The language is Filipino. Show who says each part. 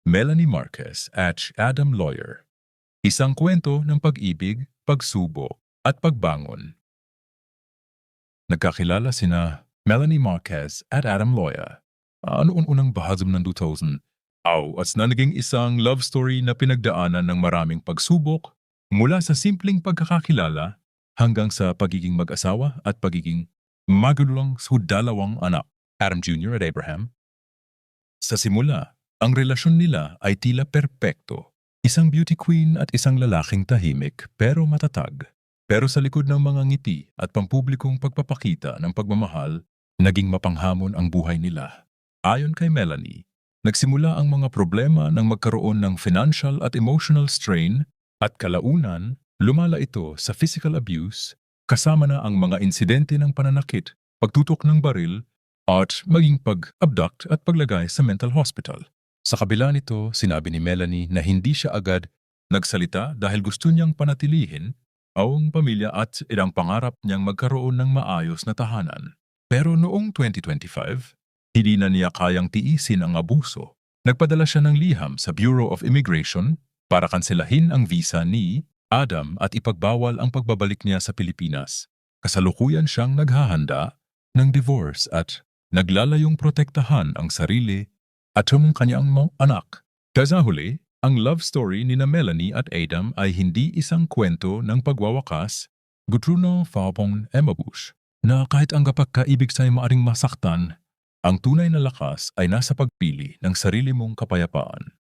Speaker 1: Melanie Marquez at Adam Lawyer. Isang kwento ng pag-ibig, pagsubok, at pagbangon. Nagkakilala sina Melanie Marquez at Adam Lawyer. Noong unang bahagi ng 2000, at na naging isang love story na pinagdaanan ng maraming pagsubok mula sa simpleng pagkakakilala hanggang sa pagiging mag-asawa at pagiging magulang sa dalawang anak, Adam Jr. at Abraham. Sa simula, ang relasyon nila ay tila perpekto. Isang beauty queen at isang lalaking tahimik pero matatag. Pero sa likod ng mga ngiti at pampublikong pagpapakita ng pagmamahal, naging mapanghamon ang buhay nila. Ayon kay Melanie, nagsimula ang mga problema ng magkaroon ng financial at emotional strain at kalaunan, lumala ito sa physical abuse, kasama na ang mga insidente ng pananakit, pagtutok ng baril, at maging pag-abduct at paglagay sa mental hospital. Sa kabila nito, sinabi ni Melanie na hindi siya agad nagsalita dahil gusto niyang panatilihin ang pamilya at ang pangarap niyang magkaroon ng maayos na tahanan. Pero noong 2025, hindi na niya kayang tiisin ang abuso. Nagpadala siya ng liham sa Bureau of Immigration para kanselahin ang visa ni Adam at ipagbawal ang pagbabalik niya sa Pilipinas. Kasalukuyan siyang naghahanda ng divorce at naglalayong protektahan ang sarili at ang kanyang mga anak. Kasahuli, ang love story ni na Melanie at Adam ay hindi isang kwento ng pagwawakas, gutruno fapong emabush, na kahit ang kapagkaibig sa'y maaring masaktan, ang tunay na lakas ay nasa pagpili ng sarili mong kapayapaan.